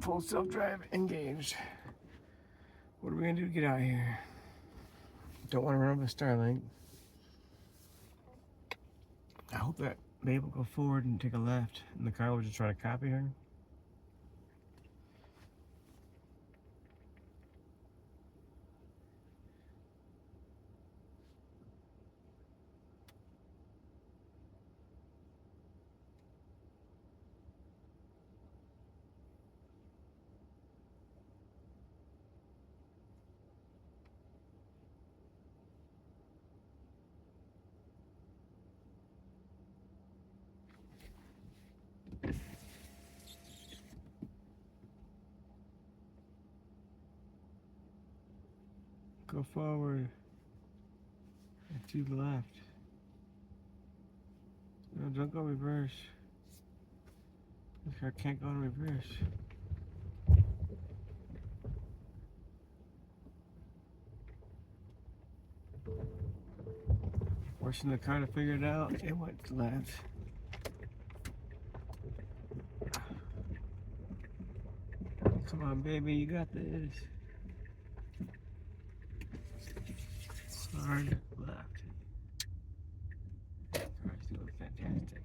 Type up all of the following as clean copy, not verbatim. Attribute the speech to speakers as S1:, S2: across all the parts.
S1: Full self-drive engaged. What are we gonna do to get out of here? Don't want to run over Starlink. I hope that babe will go forward and take a left, and the car will just try to copy her. Go forward and to the left. No, don't go reverse. This car can't go in reverse. Forcing the car to figure it out, it went to left. Come on, baby, you got this. Hard left. Car's doing fantastic.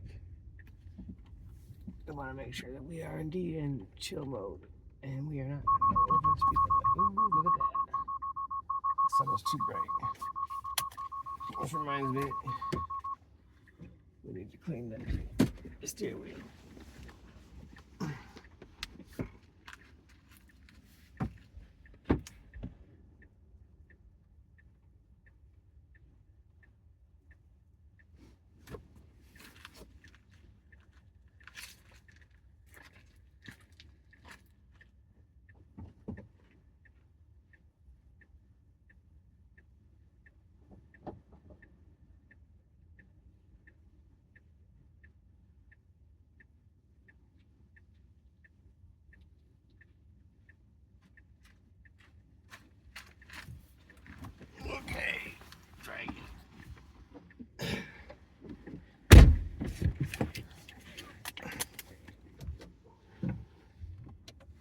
S1: I want to make sure that we are indeed in chill mode, and we are not going to go over the speed limit. Ooh, look at that. The sun is too bright. Which reminds me, we need to clean the steering wheel.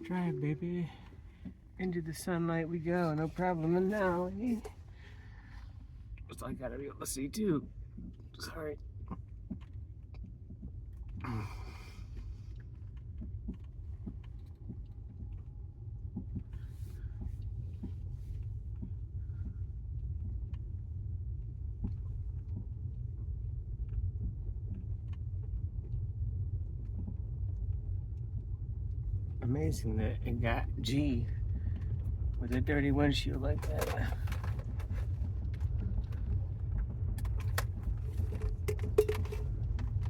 S1: Drive, baby. Into the sunlight we go, no problem. And now, I gotta be able to see too. Sorry. Amazing that it got G with a dirty windshield like that.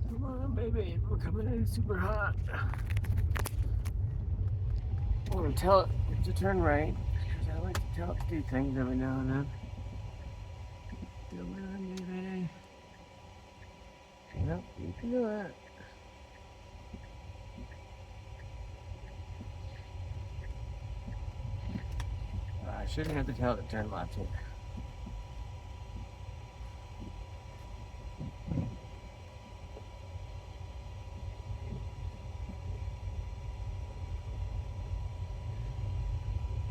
S1: Come on, baby, we're coming in super hot. I want to tell it to turn right, because I like to tell it to do things every now and then. Come on, baby. Yep, you can do it. I shouldn't have to tell it to turn left here.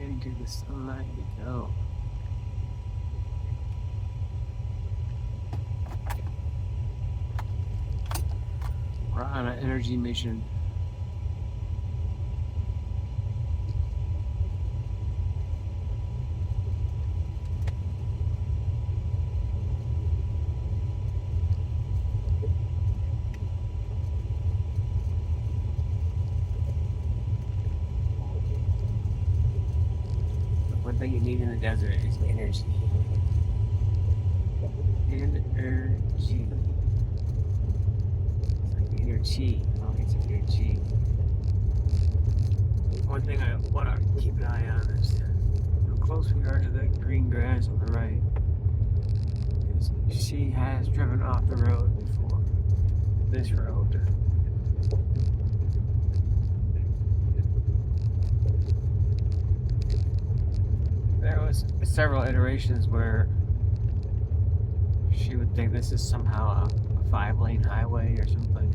S1: Into the sunlight we go. We're on an energy mission. One thing you need in the desert is energy. Energy. It's like energy. Oh, it's energy. One thing I want to keep an eye on is how close we are to the green grass on the right. Because she has driven off the road before. This road. There was several iterations where she would think this is somehow a 5-lane highway or something.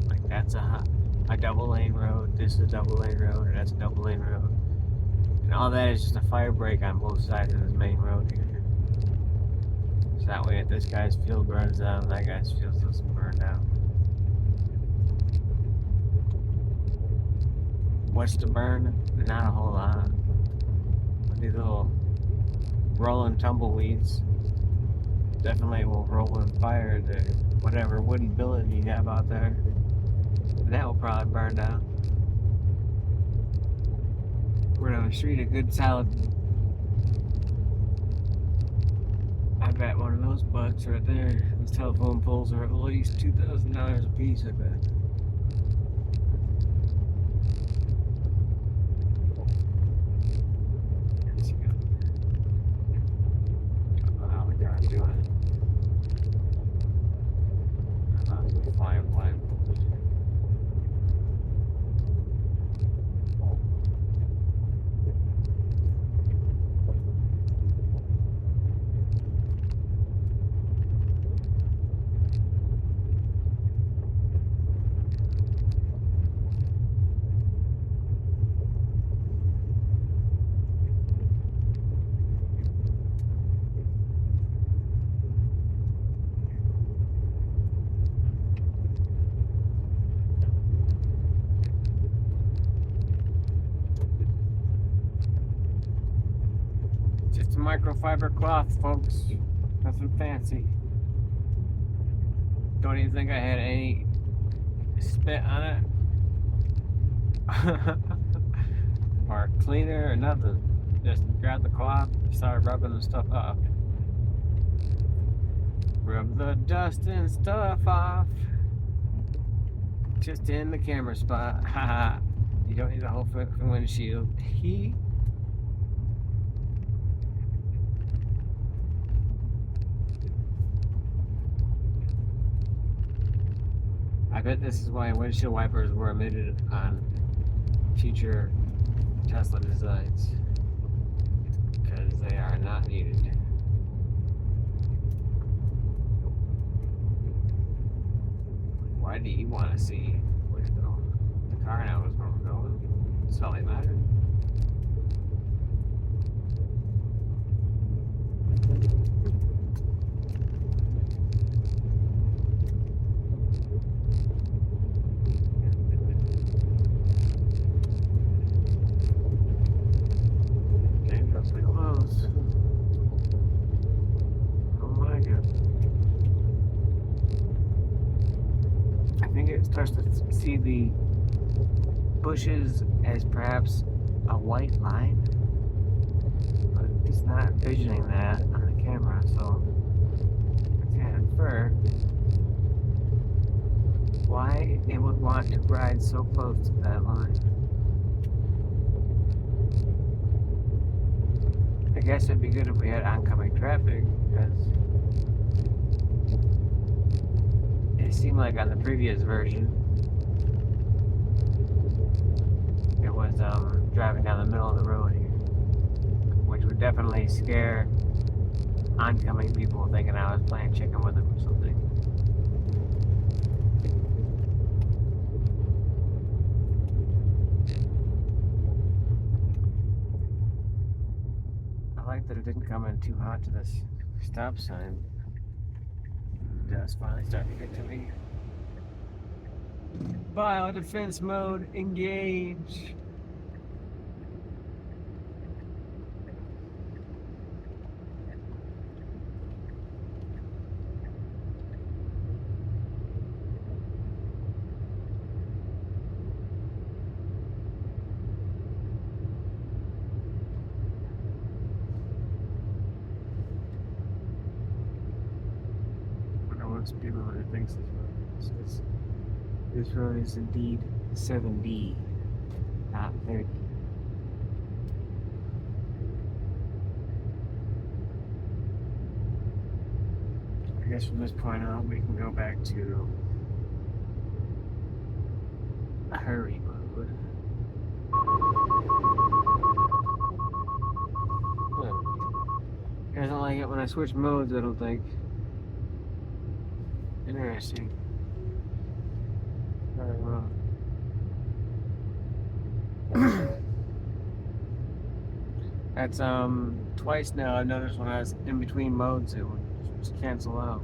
S1: Like that's a
S2: a double lane road, this is a double lane road, and that's a double lane road. And all that is just a fire break on both sides of this main road here. So that way if this guy's field burns down, that guy's field doesn't burn down. What's to burn? Not a whole lot. But these little rolling tumbleweeds definitely will roll and fire the whatever wooden billet you have out there. And that will probably burn down. We're on the street, a good solid. I bet one of those bucks right there, those telephone poles are at least $2,000 a piece, I bet. Just a microfiber cloth, folks. Nothing fancy. Don't even think I had any spit on it. Or cleaner or nothing. Just grab the cloth and start rubbing the stuff off. Rub the dust and stuff off. Just in the camera spot. Haha. You don't need the whole windshield. I bet this is why windshield wipers were omitted on future Tesla designs, because they are not needed. Why do you want to see where you're going? The car knows where we're going. That's all that matters. Starts to see the bushes as perhaps a white line, but it's not visioning that on the camera, so I can't infer why they would want to ride so close to that line. I guess it'd be good if we had oncoming traffic, because it seemed like on the previous version, it was driving down the middle of the road here, which would definitely scare oncoming people thinking I was playing chicken with them or something. I like that it didn't come in too hot to this stop sign. It's finally starting to get to me. Bio defense mode, engage. Speed limit thinks this road is indeed 70, not 30. I guess from this point on we can go back to a hurry mode. I don't like it when I switch modes, I don't think. Interesting. Very well. That's twice now I've noticed when I was in between modes it would just cancel out.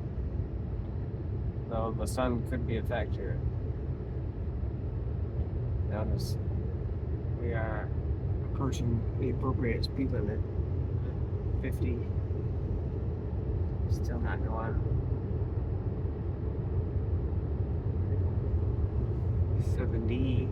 S2: So the sun could be a factor. Notice we are
S1: Approaching the appropriate speed limit.
S2: 50. Still not going. 70.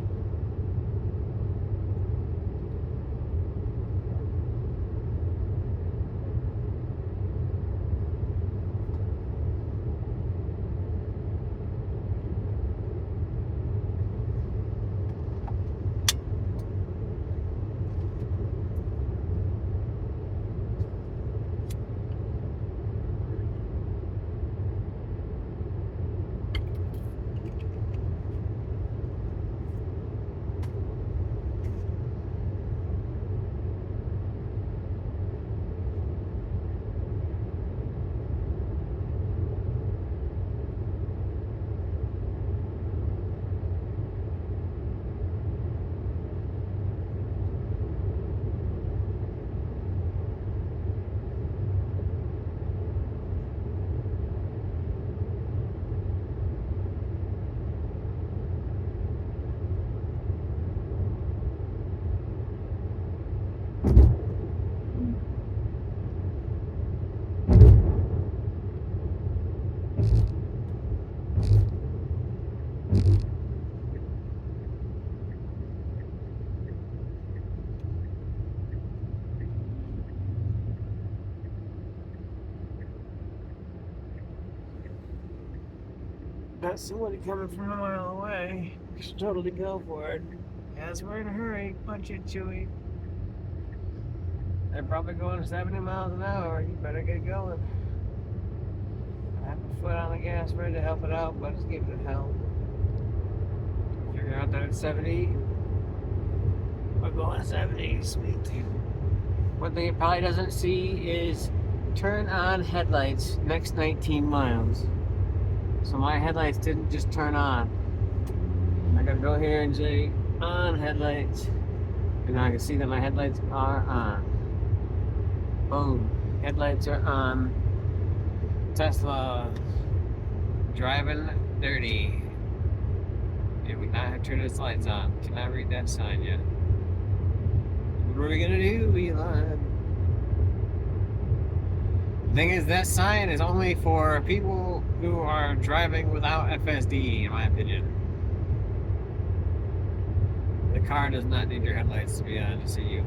S1: Got somebody coming from a mile away. Should totally go for it. As we're in a hurry, punch it, Chewy. They're probably going 70 miles an hour. You better get going. I have a foot on the gas ready to help it out, but it's giving it hell. Figure out that it's 70. We're going 70. Sweet.
S2: One thing it probably doesn't see is turn on headlights next 19 miles. So my headlights didn't just turn on. I gotta go here and say on headlights. And I can see that my headlights are on. Boom. Headlights are on. Tesla driving dirty. It would not have turned its lights on. Cannot read that sign yet. What are we gonna do, Elon? The thing is, that sign is only for people who are driving without FSD, in my opinion. The car does not need your headlights to be on to see you.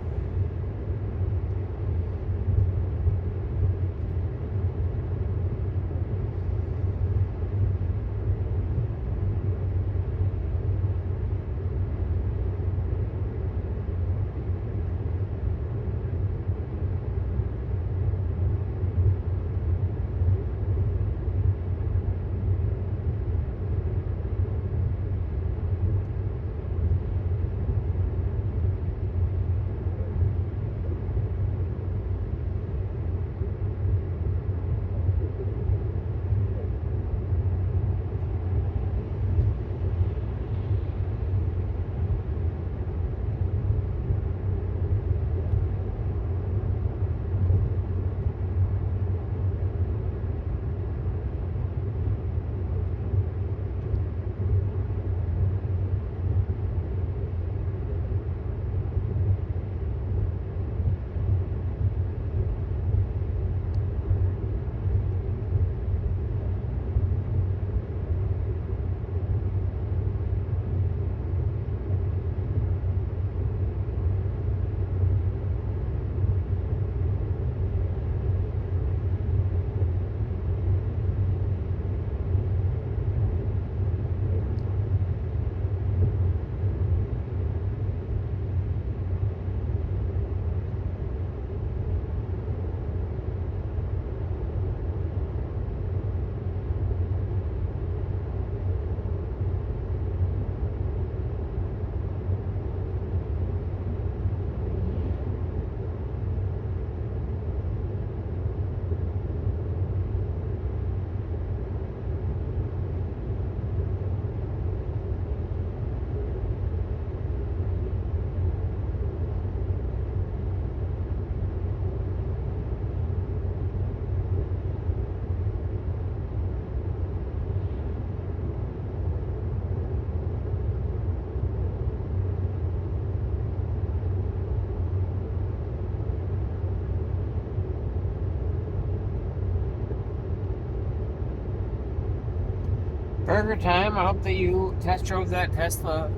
S2: Burger time. I hope that you test drove that Tesla.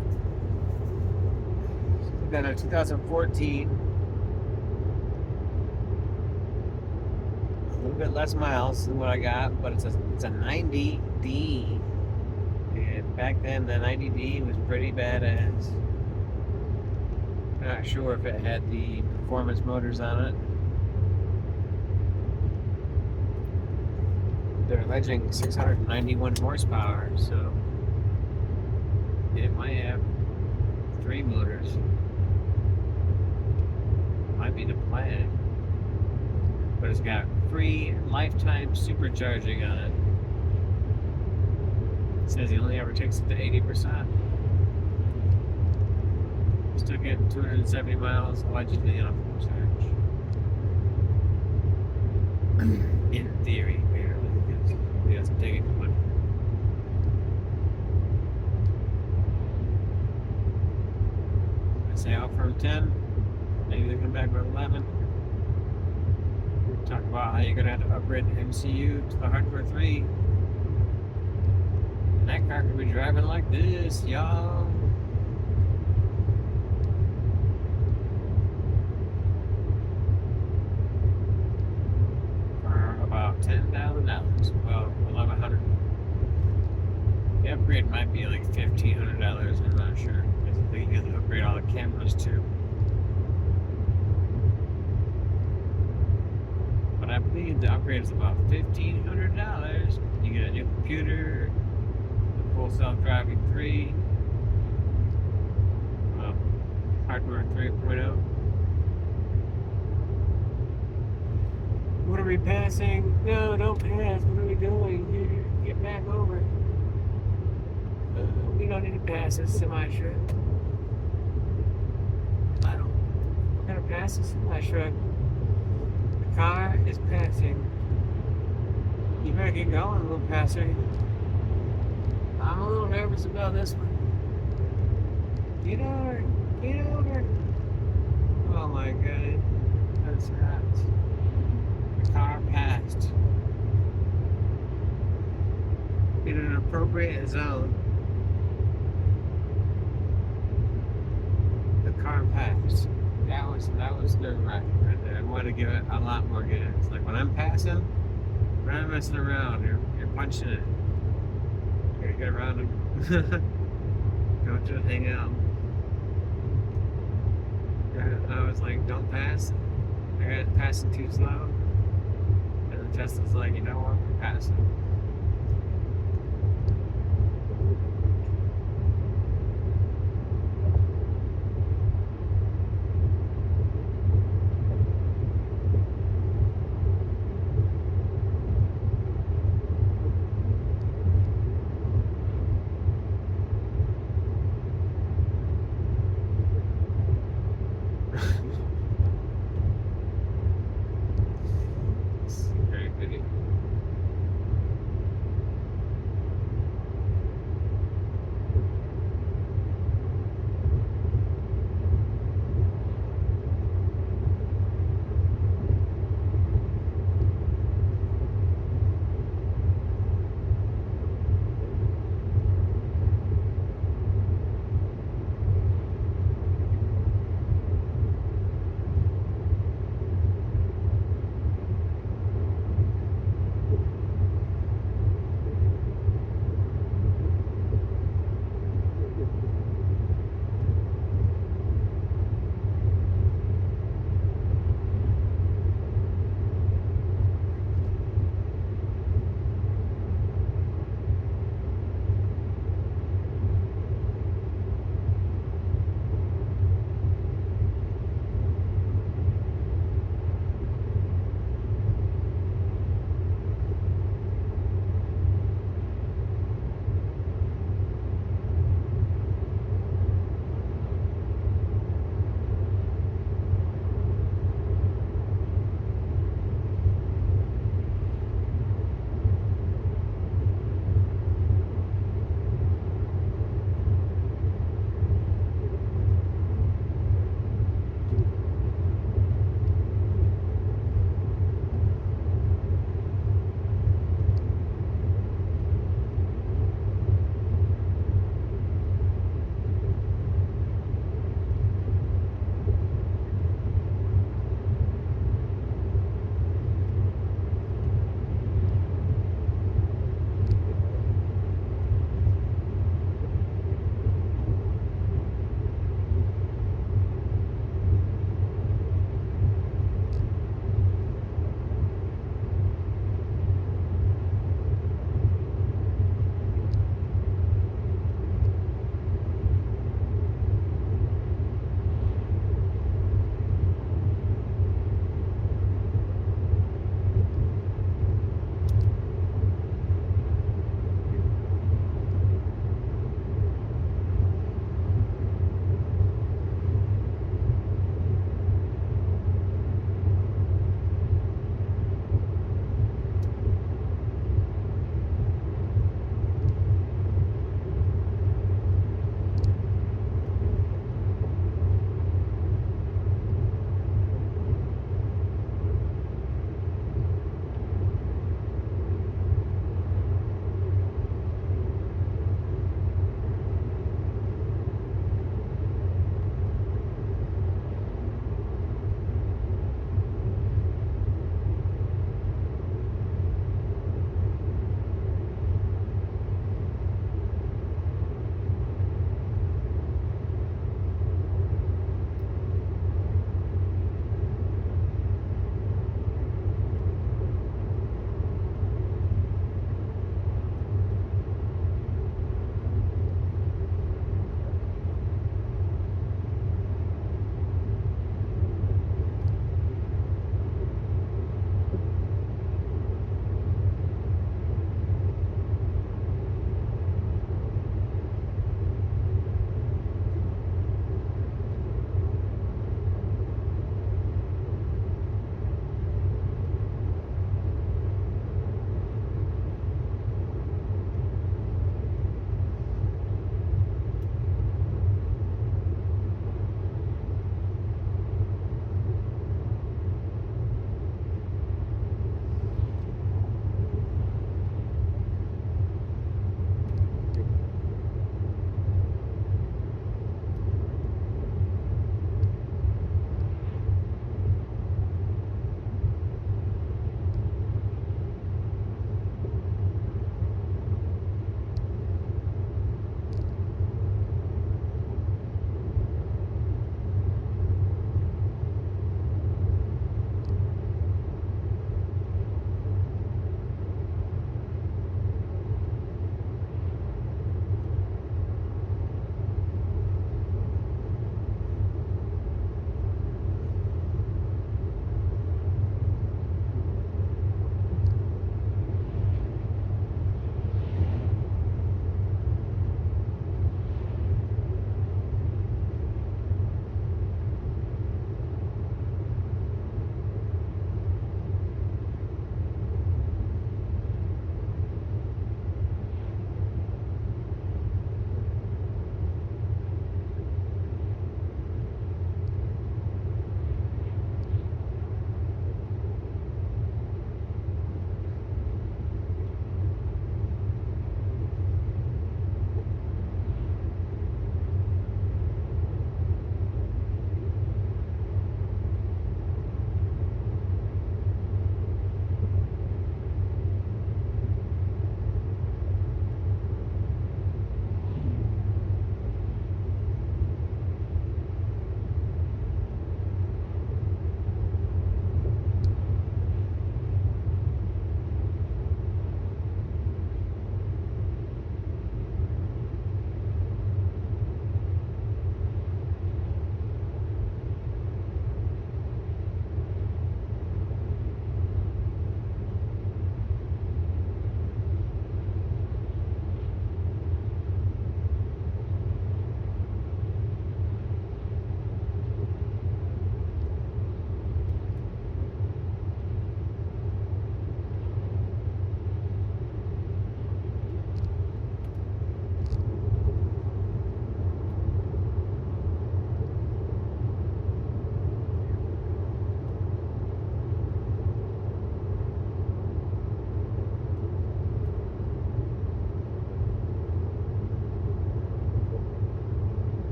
S2: We got a 2014. A little bit less miles than what I got, but it's a 90D. And back then, the 90D was pretty badass. I'm not sure if it had the performance motors on it. They're alleging 691 horsepower, so it might have 3 motors. Might be the plan. But it's got free lifetime supercharging on it. It says he only ever takes it to 80%. Still getting 270 miles allegedly on a full charge. In theory, barely, because he doesn't take it too much. I say out from 10, maybe they come back with 11. Talk about how you're gonna have to upgrade the MCU to the HW3. And that car could be driving like this, y'all. About $10,000. Well, $1,100. The upgrade might be like $1,500. I'm not sure. I think you have to upgrade all the cameras too. But I believe the upgrade is about $1,500. You get a new computer, the full self-driving 3, hardware 3.0. What are we passing? No, don't pass. What are we doing? Get back over. We don't need to pass this semi-truck. We're gonna pass this semi-truck. The car is passing. You better get going, little passer. I'm a little nervous about this one. Get over. Get over. Oh my god. That's nuts. Car passed in an appropriate zone. The car passed. That was nerve-wracking right there. I want to give it a lot more gas. Like when I'm passing, we're not messing around. You're punching it. You gotta get around them. Don't just hang out. I was like, don't pass. I got passing too slow. Tesla's like, you know what, we're passing.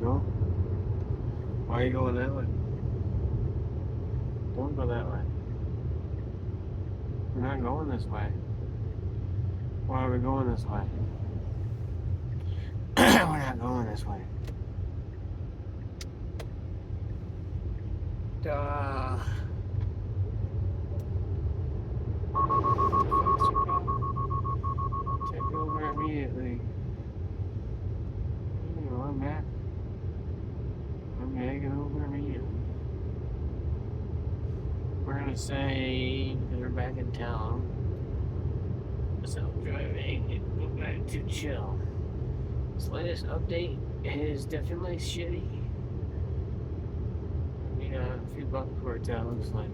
S2: go? Why are you going that way? Don't go that way. We're not going this way. Why are we going this way? We're not going this way. Duh. Take over immediately. You know, I'm back. I'm taking over immediately. We're gonna say they're back in town. Self-driving and go back to chill. This latest update is definitely shitty. I mean, a few bucks for it, looks like.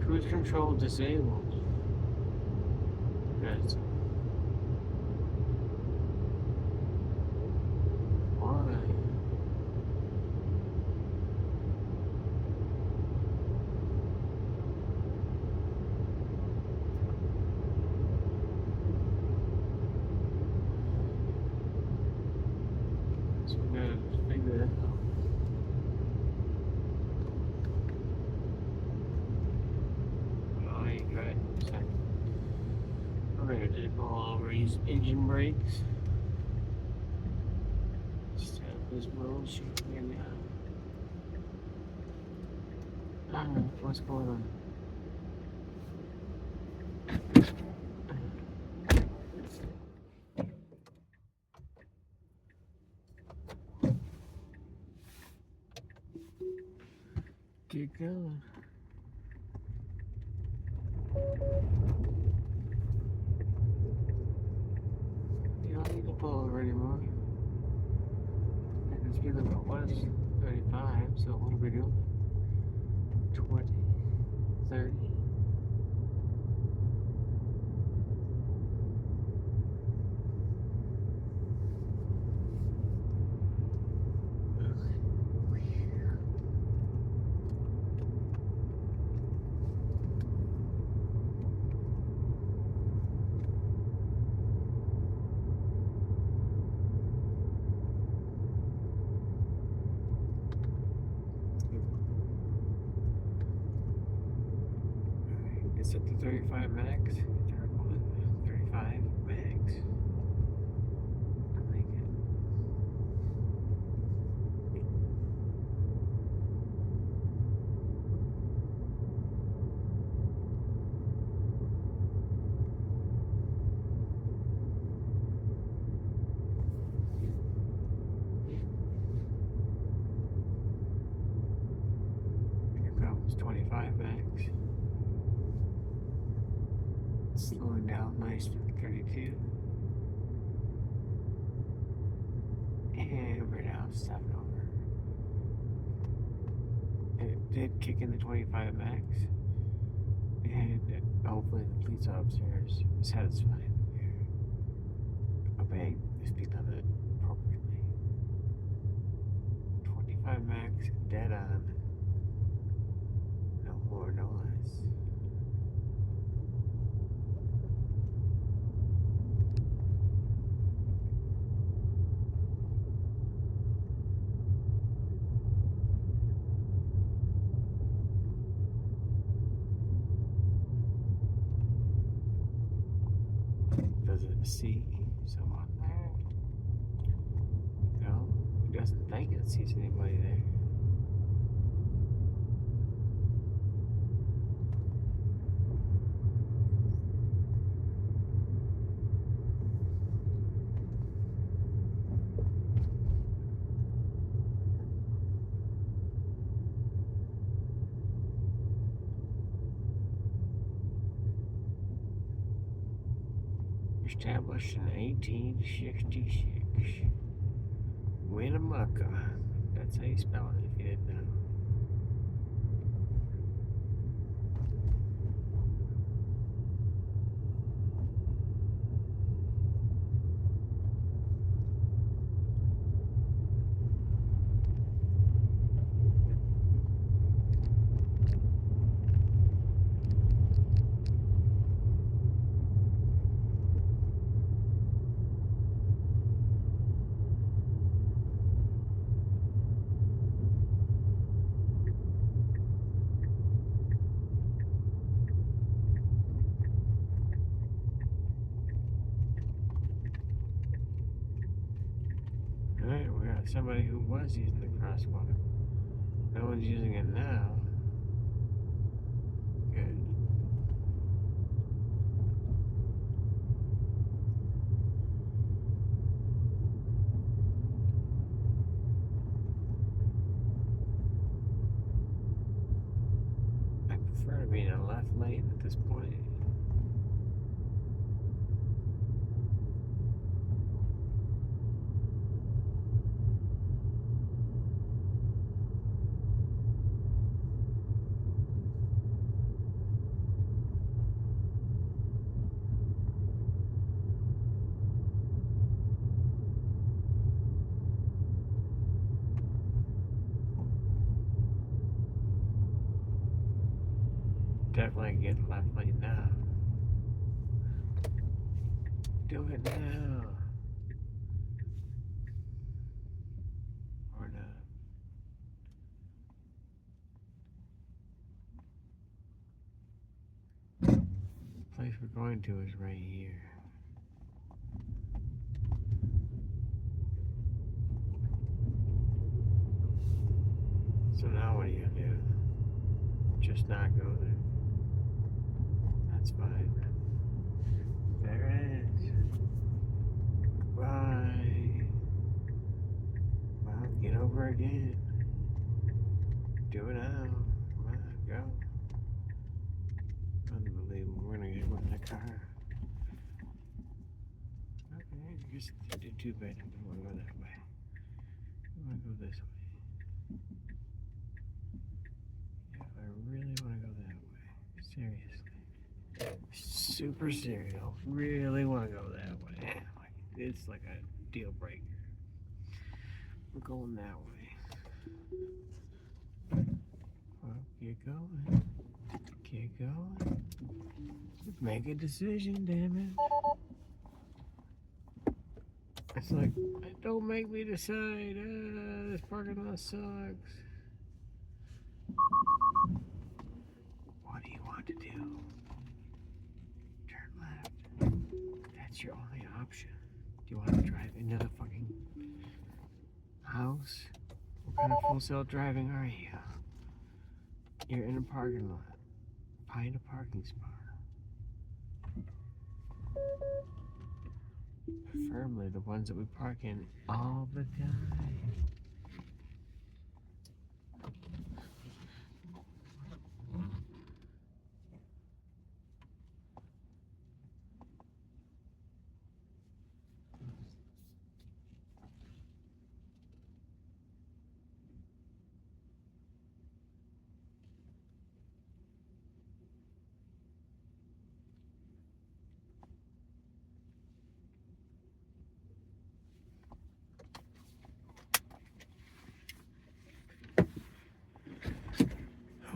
S2: Cruise control disabled. Good. Why? So we gotta figure that out. Oh, you right. We're gonna do all over these engine brakes. Just have this road shit in there. I don't know what's going on. Get going. You don't need to pull over anymore. And the speed limit was 35, so what are we doing? 20, 30. It's at the 35 max. 35 max. I like it. Here comes 25 max. Slowing down nicely, 32. And we're now 7 over. It did kick in the 25 max. And hopefully the police officer is satisfied. Obeying the speed limit appropriately. 25 max, dead on. No more, no less. Does it see someone there? No, it doesn't think it sees anybody there. Established in 1866. Winnemucca. That's how you spell it if you didn't know. with somebody who was using the crosswalk. No one's using it now. Good. I prefer to be in a left lane at this point. Definitely get left lane now. Do it now. Or not. The place we're going to is right here. So now what do you do? Just not go there. That's fine. There it is. Bye. Well, get over again. Do it now. Come on, go. Unbelievable. We're gonna get hit with that car. Okay, I guess it did too bad. I don't want to go that way. I want to go this way. Yeah, I really want to go that way. Seriously. Super serious. Really want to go that way. It's like a deal breaker. We're going that way. Well, get going. Get going. Make a decision, damn it. It's like, don't make me decide. This parking lot sucks. What do you want to do? Turn left. That's your only option. Do you want to drive into the fucking house? What kind of full self driving are you? You're in a parking lot. Find a parking spot. Preferably the ones that we park in all the time.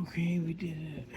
S2: Okay, we did it.